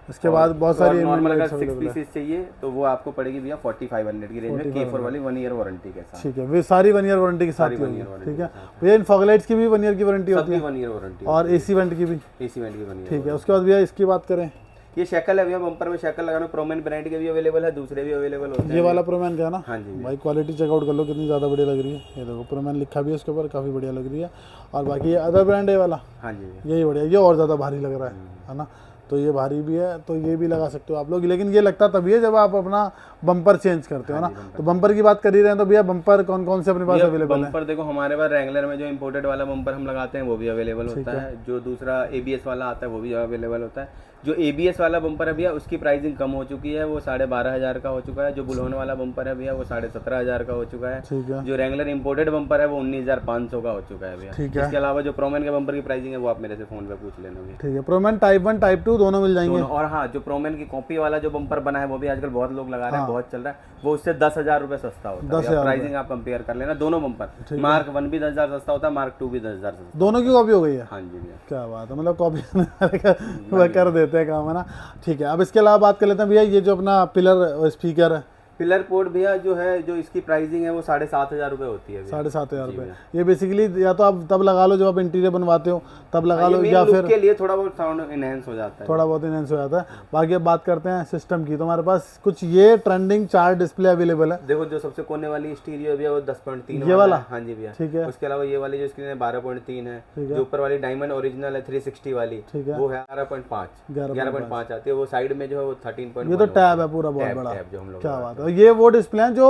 इसके बाद बहुत सारी नॉर्मल अगर 6 पीसेज चाहिए तो वो आपको पड़ेगी भैया 4500 की रेंज में, K4 वाली 1 ईयर वारंटी के साथ। ठीक है, वे सारी 1 ईयर वारंटी के साथ ही होगी। ठीक है भैया, इन फॉग लाइट्स की भी 1 ईयर की वारंटी होती है, 1 ईयर वारंटी, और एसी वेंट की भी, एसी वेंट की 1 ईयर। ठीक है। उसके बाद भैया इसकी बात करें, ये शैकल है भैया, बम्पर में शैकल लगाना, प्रोमैन ब्रांड के भी अवेलेबल है, दूसरे भी अवेलेबल होते हैं। ये वाला प्रोमैन का है ना? हाँ जी भाई क्वालिटी चेकआउट कर लो कितनी ज़्यादा बढ़िया लग रही है। ये देखो प्रोमैन लिखा भी है उसके ऊपर, काफ़ी बढ़िया लग रही है। और बाकी ये अदर ब्रांड है वाला, हाँ जी, यही बढ़िया, ये और ज़्यादा भारी लग रहा है ना, तो ये भारी भी है, तो ये भी लगा सकते हो आप लोग, लेकिन ये लगता तभी है जब आप अपना बम्पर चेंज करते हो ना। तो बम्पर की बात कर ही रहे हैं, तो भैया बम्पर कौन कौन से अपने पास अवेलेबल है? बम्पर देखो हमारे पास रेगुलर में जो इंपोर्टेड वाला बम्पर हम लगाते हैं वो भी अवेलेबल होता है, जो दूसरा ABS वाला आता है वो भी अवेलेबल होता है। जो ABS वाला बम्पर है भैया उसकी प्राइसिंग कम हो चुकी है, वो 12500 का हो चुका है। जो बुलहोन वाला बम्पर है भैया वो 17500 का हो चुका है। ठीक है, जो रेगुलर इंपोर्टेड बम्पर है वो 19500 का हो चुका है भैया। ठीक है। इसके अलावा जो प्रोमैन के बम्पर की प्राइसिंग है वो आप मेरे से फोन पे पूछ लेना भैया। ठीक है, प्रोमैन टाइप 1 टाइप 2 दोनों मिल जाएंगे। और हाँ, जो प्रोमैन की कॉपी वाला जो बम्पर बना है वो भी आजकल बहुत लोग लगा रहे हैं, बहुत चल रहा है, वो उससे 10,000 रुपये सस्ता होता है। प्राइसिंग आप कंपेयर कर लेना दोनों बम्पर, मार्क 1 भी 10,000 सस्ता होता है, मार्क 2 भी 10,000 सस्ता। दोनों की कॉपी हो गई है? हाँ जी भैया, क्या बात है, मतलब कॉपी वह कर देते हैं काम, है ना। ठीक है, अब इसके अलावा बात कर लेते हैं भैया, ये जो अपना पिलर स्पीकर है, पिलर पोर्ट भैया जो है, जो इसकी प्राइसिंग है वो 7500 रुपये होती है। 7500 रुपये। ये बेसिकली या तो आप तब लगा लो जब आप इंटीरियर बनवाते हो तब लगा लो, या फिर के लिए थोड़ा बहुत साउंड इनहेंस हो जाता है, थोड़ा बहुत इनहेंस हो जाता है। बाकी अब बात करते हैं सिस्टम की, तो हमारे पास कुछ ये ट्रेंडिंग 4 डिस्प्ले अवेलेबल है। देखो जो सबसे कोने वाली स्टीरियो है भैया वो 10.3 ये वाला? हाँ जी भैया, ठीक है। उसके अलावा ये वाली जो स्क्रीन है 12.3 है। जो ऊपर वाली डायमंड ओरिजिनल है 360 वाली, ठीक है, वो है 11.5 आती है। वो साइड में जो है वो 13.1। ये तो टैब है पूरा बहुत बड़ा, जो हम लोग, क्या बात है। ये वो डिस्प्ले हैं जो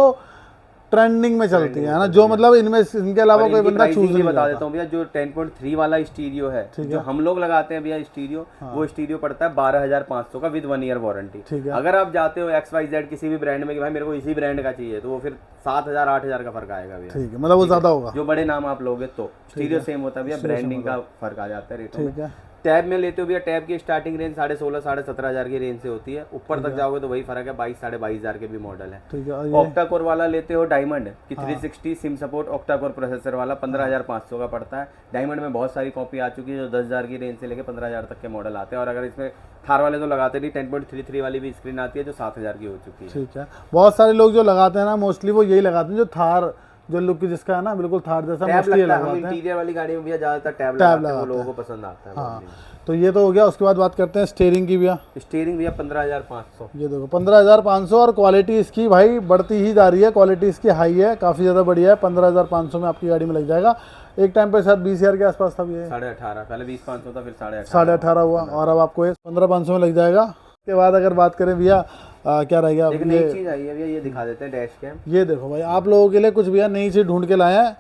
ट्रेंडिंग में चलती है ना, जो मतलब इनमें इनके अलावा कोई बंदा चूज नहीं बता देता हूँ भैया। जो 10.3 वाला स्टीरियो है जो हम लोग लगाते हैं भैया स्टीरियो, वो स्टीरियो पड़ता है 12500 का विद 1 ईयर वारंटी। ठीक है, अगर आप जाते हो XYZ किसी भी ब्रांड में कि भाई मेरे को इसी ब्रांड का चाहिए, तो वो फिर 7000-8000 का फर्क आएगा भैया। ठीक है, मतलब वो ज्यादा होगा। जो बड़े नाम आप लोगे तो स्टीरियो सेम होता है भैया, ब्रांडिंग का फर्क आ जाता है रेटों में। ठीक है, टैब में लेते हो भैया, टैब की स्टार्टिंग रेंज 16,000-17,500 की रेंज से होती है। ऊपर तक जाओगे तो वही फर्क है, 22,000-22,500 के भी मॉडल है। ठीक है। ऑक्टा कोर वाला लेते हो डायमंड की 360 SIM support octa core processor वाला 15,500 का पड़ता है। डायमंड में बहुत सारी कॉपी आ चुकी है जो 10,000 की रेंज से लेकर 15,000 तक के मॉडल आते हैं। और अगर इसमें थार वाले तो लगाते नहीं, 10.33 वाली भी स्क्रीन आती है जो 7,000 की हो चुकी है। ठीक है, बहुत सारे लोग जो लगाते हैं ना मोस्टली वो यही लगाते हैं, जो थार जो लुक जिसका है ना बिल्कुल थार जैसा मोस्टली लगाते हैं। इंटीरियर वाली गाड़ी में भैया ज्यादातर टैब लगाते हैं, वो लोगों को पसंद आता है। हाँ, तो ये तो हो गया। उसके बाद बात करते हैं स्टीयरिंग की भैया। स्टीयरिंग भैया 15,500। ये देखो 15,500, और क्वालिटी इसकी भाई बढ़ती ही जा रही है, क्वालिटी इसकी हाई है, काफ़ी ज़्यादा बढ़िया है। 15,500 में आपकी गाड़ी में लग जाएगा। एक टाइम पे शायद 20,000 के आसपास था भैया, 18,500 पहले 20,500 था, फिर 18,500 हुआ, और अब आपको 15,500 में लग जाएगा। उसके बाद अगर बात करें भैया क्या रह गया, एक नई चीज़ आई है भैया, ये दिखा देते हैं डैश कैम। ये देखो भाई, आप लोगों के लिए कुछ भैया नई चीज़ ढूंढ के लाए हैं।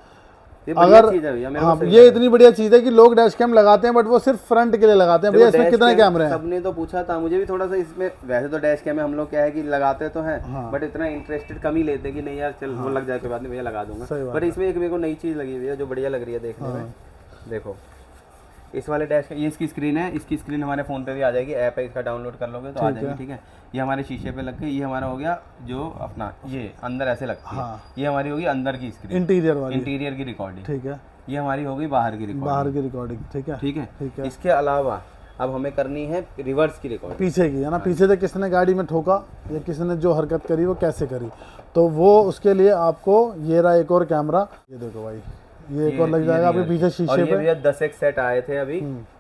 ये बढ़िया अगर चीज़ है भैया, मेरे को हाँ सही ये लगा। इतनी बढ़िया चीज़ है कि लोग डैश कैम लगाते हैं बट वो सिर्फ फ्रंट के लिए लगाते हैं। भैया देखो इसमें डैश कितने कैम कैमरे हैं? सबने तो पूछा था, मुझे भी थोड़ा सा इसमें, वैसे तो डैश कैम में हम लोग क्या है कि लगाते तो हैं हाँ। बट इतना इंटरेस्टेड कम ही लेते हैं कि नहीं यार चल वो लग जाए कोई बात नहीं भैया लगा दूंगा। सही बात बट इसमें एक मेरे को नई चीज़ लगी भैया जो बढ़िया लग रही है देखने में। देखो इस वाले डैश ये इसकी स्क्रीन है, इसकी स्क्रीन हमारे फ़ोन पे भी आ जाएगी, ऐप है इसका, डाउनलोड कर लोगे तो आ जाएगी, ठीक है। ये हमारे शीशे पे लग गई, ये हमारा हो गया जो अपना ये अंदर ऐसे लगती है, ये हमारी होगी अंदर की स्क्रीन, इंटीरियर वाली, इंटीरियर की रिकॉर्डिंग, ठीक है। ये हमारी हो गई बाहर की रिकॉर्डिंग, बाहर की रिकॉर्डिंग, ठीक है ठीक है। ठीक है। इसके अलावा अब हमें करनी है रिवर्स की रिकॉर्डिंग, पीछे की है ना, पीछे से किसने गाड़ी में ठोका या किसी ने जो हरकत करी वो कैसे करी, तो वो उसके लिए आपको ये रहा एक और कैमरा, ये देखो भाई ये एक और लग जाएगा अभी पीछे और शीशे ये पे। भैया 10x सेट आए थे अभी,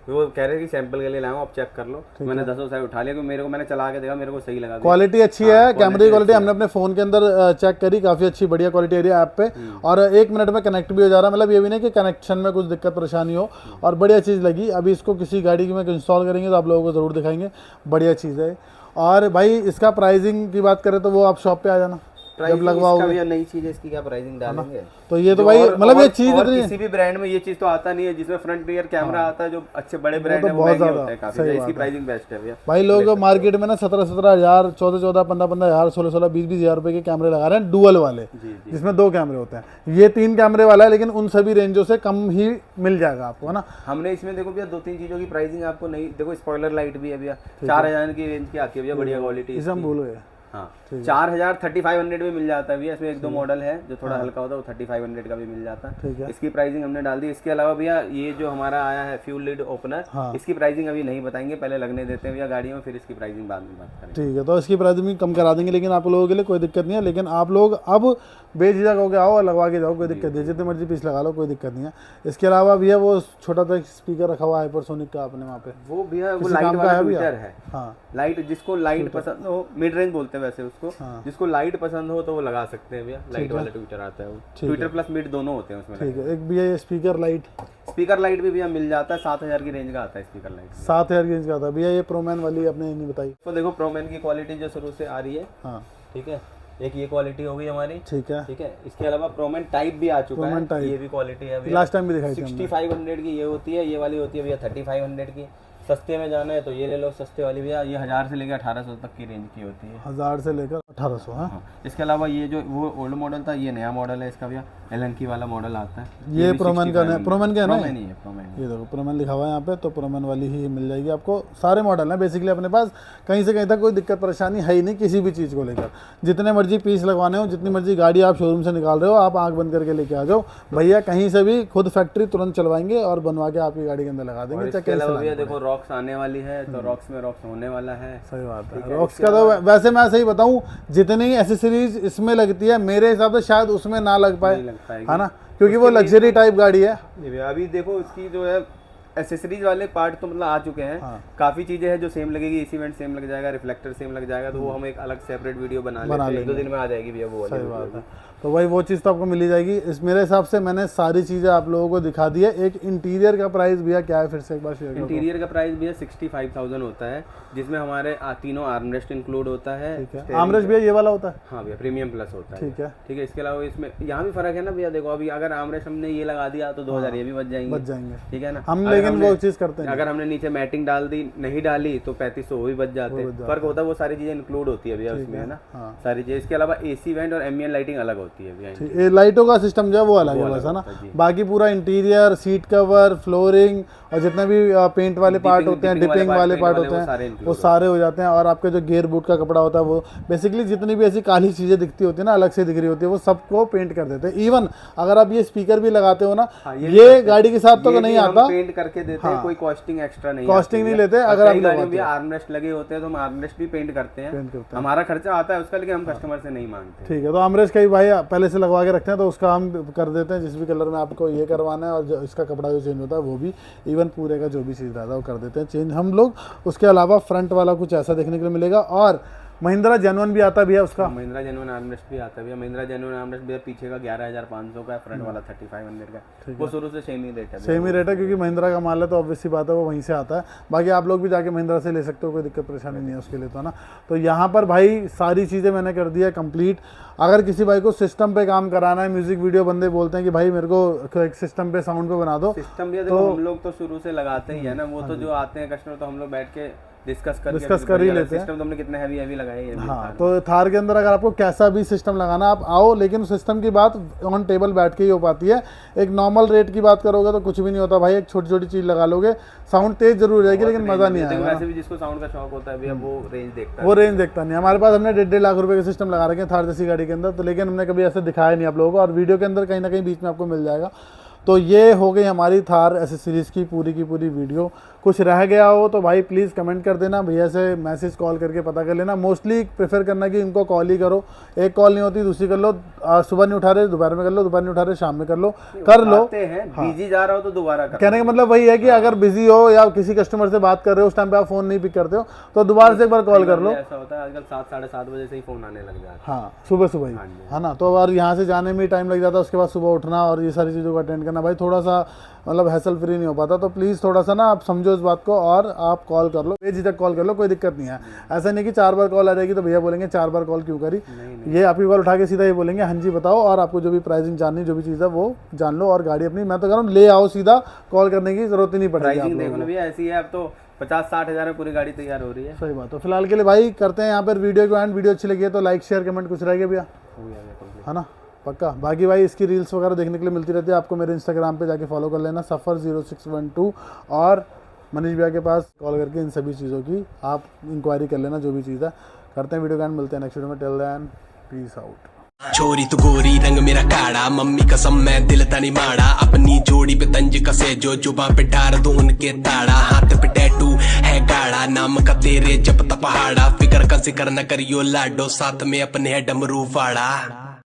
वो कह रहे थे कि सैंपल के लिए लाऊं, आप चेक कर लो। मैंने 10 सेट उठा लिया क्योंकि मेरे को, मैंने चला के देखा, मेरे को सही लगा। क्वालिटी अच्छी है, कैमरे की क्वालिटी हमने अपने फ़ोन के अंदर चेक करी, काफ़ी अच्छी बढ़िया क्वालिटी आ रही है ऐप पे, और 1 मिनट में कनेक्ट भी हो जा रहा है, मतलब ये भी नहीं कि कनेक्शन में कुछ दिक्कत परेशानी हो, और बढ़िया चीज़ लगी। अभी इसको किसी गाड़ी में इंस्टॉल करेंगे तो आप लोगों को ज़रूर दिखाएंगे, बढ़िया चीज़ है। और भाई इसका प्राइसिंग की बात करें तो वो आप शॉप पे आ जाना जब लगवाओगे। भैया नई चीज़ है, इसकी क्या प्राइसिंग डालेंगे? तो ये तो भाई मतलब ये चीज़ इतनी किसी भी ब्रांड में ये चीज़ तो आता नहीं है जिसमें फ्रंट रियर कैमरा आता है, जो अच्छे बड़े ब्रांड है वो बहुत महंगे ज़्यादा, होते हैं काफी, इसकी प्राइसिंग बेस्ट है भैया। भाई लोग मार्केट में ना 17-17 हज़ार, 14-14, 15-15 हज़ार, 16-16, 20-20 हज़ार रुपए के कैमरे लगा रहे हैं डुअल वाले, जिसमें 2 कैमरे होते हैं। ये 3 कैमरे वाला है, लेकिन उन सभी रेंजों से कम ही मिल जाएगा आपको, है ना। हमने इसमें देखो भैया 2-3 चीज़ों की प्राइसिंग आपको नहीं, देखो स्पॉइलर लाइट भी है भैया, 4000 की रेंज की आती है भैया, बढ़िया क्वालिटी। इसे हम भूल गए। हाँ 4000 3500 में मिल जाता है भैया। इसमें 1-2 मॉडल है जो थोड़ा हल्का होता है, वो 3500 का भी मिल जाता ठीक है। है। इसकी प्राइसिंग हमने डाल दी। इसके अलावा भैया ये जो हमारा आया है फ्यूल लिड ओपनर, इसकी प्राइसिंग अभी नहीं बताएंगे, पहले लगने देते हैं भैया गाड़ी में, फिर इसकी प्राइसिंग बाद में बात करेंगे। ठीक है, तो इसकी प्राइसिंग भी कम करा देंगे, लेकिन आप लोगों के लिए कोई दिक्कत नहीं है। लेकिन आप लोग अब बेझिझक होकर आओ और लगवा के जाओ, कोई दिक्कत नहीं है, जितने मर्जी पीस लगा लो, कोई दिक्कत नहीं है। इसके अलावा भैया वो छोटा सा स्पीकर रखा हुआ है हाइपरसोनिक का आपने वहाँ पे, वो भैया वो किसी लाइट काम का वाला है भैया? ट्विटर है। हाँ लाइट, जिसको लाइट पसंद हो, मिड रेंज बोलते हैं वैसे उसको, जिसको लाइट पसंद हो तो वो लगा सकते हैं भैया। लाइट वाला ट्विटर आता है वो, ट्विटर प्लस मिड दोनों होते हैं उसमें। ठीक है। एक भैया ये स्पीकर लाइट भी भैया मिल जाता है, 7000 की रेंज का आता है स्पीकर लाइट। 7000 की रेंज का था भैया। ये प्रोमैन वाली आपने नहीं बताई। तो देखो प्रोमैन की क्वालिटी जो शुरू से आ रही है, हाँ ठीक है, एक ये क्वालिटी हो गई हमारी, ठीक है। ठीक है। इसके अलावा प्रोमैन टाइप भी आ चुका है, ये भी क्वालिटी है भैया। लास्ट टाइम भी दिखाई थी 6500 की ये होती है, ये वाली होती है भैया 3500 की। सस्ते में जाना है तो ये ले लो, सस्ते वाली भैया, ये 1000 से लेकर 1800 तक की रेंज की होती है। 1000 से लेकर 1800। हाँ। इसके अलावा ये जो वो ओल्ड मॉडल था, ये नया मॉडल है इसका भैया, एलएनकी वाला मॉडल आता है। ये प्रोमैन का है, प्रोमैन का है ना, नहीं है प्रोमैन। ये देखो प्रोमैन लिखा हुआ है यहाँ पे, तो प्रोमैन वाली ही मिल जाएगी आपको। सारे मॉडल हैं बेसिकली अपने पास, कहीं से कहीं तक कोई दिक्कत परेशानी है ही नहीं किसी भी चीज़ को लेकर। जितने मर्जी पीस लगवाने हो, जितनी मर्जी गाड़ी आप शोरूम से निकाल रहे हो, आप आंख बंद करके लेके आ जाओ भैया, कहीं से भी खुद फैक्ट्री तुरंत चलवाएंगे और बनवा के आपकी गाड़ी के अंदर लगा देंगे। इसके अलावा भैया देखो रॉक्स आने वाली है, तो रॉक्स में रॉक्स होने वाला है। सही बात है। रॉक्स का तो वैसे मैं सही बताऊं, जितनी एसेसरीज इसमें लगती है मेरे हिसाब से शायद उसमें ना लग पाए, है ना, क्योंकि वो लग्जरी टाइप गाड़ी है। अभी देखो इसकी जो है एसेसरीज वाले पार्ट तो मतलब आ चुके हैं। काफी चीजें हैं जो सेम लगेगी, एसी वेंट सेम लग जाएगा, रिफ्लेक्टर सेम लग जाएगा, तो वो हम एक अलग सेपरेट वीडियो बना लेते हैं, 1-2 दिन में आ जाएगी भैया वो। सही बात है। तो भाई वो चीज़ तो आपको मिली जाएगी। इस मेरे हिसाब से मैंने सारी चीज़ें आप लोगों को दिखा दी है। एक इंटीरियर का प्राइस भैया क्या है, फिर से एक बार शेयर करो। इंटीरियर का प्राइस भैया 65,000 होता है, जिसमें हमारे तीनों आर्मरेस्ट इंक्लूड होता है। ठीक है। आर्मरेस्ट भैया ये वाला होता है? हाँ भैया, प्रीमियम प्लस होता है। ठीक है, ठीक है। इसके अलावा इसमें यहाँ भी फर्क है ना भैया, देखो अभी अगर आर्मरेस्ट हमने ये लगा दिया तो 2000 ये भी बच जाएंगे, ठीक है ना। हम लेकिन वो चीज़ करते हैं, अगर हमने नीचे मैटिंग डाल दी, नहीं डाली तो 3500 भी बच जाते हैं। फर्क होता है, वो सारी चीजें इंक्लूड होती है भैया उसमें, है ना, सारी चीजें। इसके अलावा एसी वेंट और एम्बिएंट लाइटिंग अलग होती है भैया। लाइटों का सिस्टम जो है वो अलग है बस, है ना। बाकी पूरा इंटीरियर, सीट कवर, फ्लोरिंग और जितने भी पेंट वाले पार्ट होते हैं, डिपिंग वाले पार्ट होते हैं, वो सारे हो जाते हैं। और आपके जो गियर बूट का कपड़ा होता है, वो बेसिकली जितनी भी ऐसी काली चीज़ें दिखती होती है ना, अलग से दिख रही होती है, वो सबको पेंट कर देते हैं। इवन अगर आप ये स्पीकर भी लगाते हो ना, ये गाड़ी के साथ तो नहीं आता, पेंट करके देते हैं, कोई कॉस्टिंग एक्स्ट्रा नहीं, कॉस्टिंग नहीं लेते। अगर आप गाड़ियों में आर्मरेस्ट लगे होते हैं तो हम आर्मरेस्ट भी पेंट करते हैं, हमारा खर्चा आता है उसका, लेकिन हम कस्टमर से नहीं मांगते। ठीक है। तो आर्मरेस्ट का ही भाई पहले से लगवा के रखते हैं, तो उसका हम कर देते हैं, जिस भी कलर में आपको ये करवाना है। और जो इसका कपड़ा जो चेंज होता है वो भी, इवन पूरे का जो भी चीज़ रहता है वो कर देते हैं चेंज हम लोग। उसके अलावा फ्रंट वाला कुछ ऐसा देखने के लिए मिलेगा। और महिंद्रा जेनुअन भी आता है भैया उसका, महिंद्रा जेनुअन आर्मरेस्ट भी आता है भैया। महिंद्रा जेनुअन आर्मरेस्ट भैया पीछे का 11,500 का है, फ्रंट वाला 3,500 का है। वो शुरू से सेम ही रेट है, सेम ही रेट है, क्योंकि महिंद्रा का माल है तो ऑब्वियस सी बात है वो वहीं से आता है। बाकी आप लोग भी जाके महिंद्रा से ले सकते हो, कोई दिक्कत परेशानी नहीं है उसके लिए तो, है ना। तो यहाँ पर भाई सारी चीज़ें मैंने कर दी है कंप्लीट। अगर किसी भाई को सिस्टम पे काम कराना है, म्यूजिक वीडियो बंदे बोलते हैं कि भाई मेरे को एक सिस्टम पे साउंड पे बना दो, सिस्टम भी देखो हम लोग तो शुरू से लगाते ही है ना, वो तो जो आते हैं कस्टमर तो हम लोग बैठ के डिस्कस कर ही लेते हैं। सिस्टम तो हमने कितने हैवी लगाए हैं। हाँ, तो थार के अंदर अगर आपको कैसा भी सिस्टम लगाना आप आओ, लेकिन सिस्टम की बात ऑन टेबल बैठ के ही हो पाती है। एक नॉर्मल रेट की बात करोगे तो कुछ भी नहीं होता भाई, एक छोटी छोटी चीज़ लगा लोगे, साउंड तेज जरूर रहेगी लेकिन मज़ा नहीं आएगा। वैसे भी जिसको साउंड का शौक होता है भैया वो रेंज देखता है, वो रेंज देखता नहीं। हमारे पास हमने 1.5 लाख रुपए के सिस्टम लगा रखे हैं थार जैसी गाड़ी के अंदर, तो लेकिन हमने कभी ऐसे दिखाया नहीं आप लोगों को, और वीडियो के अंदर कहीं ना कहीं बीच में आपको मिल जाएगा। तो ये हो गई हमारी थार एसेसरीज़ की पूरी वीडियो। कुछ रह गया हो तो भाई प्लीज़ कमेंट कर देना, भैया से मैसेज कॉल करके पता कर लेना। मोस्टली प्रेफर करना कि इनको कॉल ही करो, एक कॉल नहीं होती दूसरी कर लो, सुबह नहीं उठा रहे दोपहर में कर लो, दोपहर नहीं उठा रहे शाम में कर लो। बिजी जा रहा हो तो दोबारा कर। कहने का मतलब वही है कि अगर बिजी हो या किसी कस्टमर से बात कर रहे हो उस टाइम पे आप फ़ोन नहीं पिक करते हो तो दोबारा से एक बार कॉल कर लो। ऐसा होता है आजकल 7 साढ़े 7 बजे से ही फ़ोन आने लग जाता है। हाँ, सुबह ही, है ना। तो और यहाँ से जाने में टाइम लग जाता है, उसके बाद सुबह उठना और ये सारी चीज़ों को अटेंड करना, भाई थोड़ा सा मतलब हैसल फ्री नहीं हो पाता। तो प्लीज़ थोड़ा सा ना आप समझो इस बात को और आप कॉल कर लो, बेझिझक कॉल कर लो, कोई दिक्कत नहीं है। ऐसा नहीं कि 4 बार कॉल आ जाएगी तो भैया बोलेंगे 4 बार कॉल क्यों करी। ये आप ही बार उठा के सीधा ये बोलेंगे हाँ जी बताओ, और आपको जो भी प्राइसिंग जाननी जो भी चीज़ है वो जान लो, और गाड़ी अपनी मैं तो कह रहा हूँ ले आओ, सीधा कॉल करने की जरूरत ही नहीं पड़ेगी। प्राइसिंग देखो ना भैया ऐसी है, अब तो 50-60 हज़ार में पूरी गाड़ी तैयार हो रही है। सही बात। तो फिलहाल के लिए भाई करते हैं यहाँ पर वीडियो को एंड। वीडियो अच्छी लगी है तो लाइक शेयर कमेंट कुछ रहेगा भैया, है ना, पक्का। बाकी भाई इसकी रील्स वगैरह देखने के लिए मिलती रहती है आपको, मेरे इंस्टाग्राम पे जाके फॉलो कर लेना सफ़र0612, और मनीष भैया के पास कॉल करके इन सभी चीज़ों की आप इंक्वायरी कर लेना जो भी चीज़ है। करते हैं वीडियो का, मिलते हैं नेक्स्ट वीडियो में। Till then peace out. छोरी तू गोरी रंग मेरा काड़ा, मम्मी कसम मैं दिल तनी माड़ा, अपनी जोड़ी पे तंज कसे जो जुबां पे ढार दो उनके ताड़ा, हाथ पे टैटू है गाड़ा नाम का तेरे जब तपहाड़ा, फिकर का जिक्र न करियो लाडो, साथ में अपने है डमरू फाड़ा।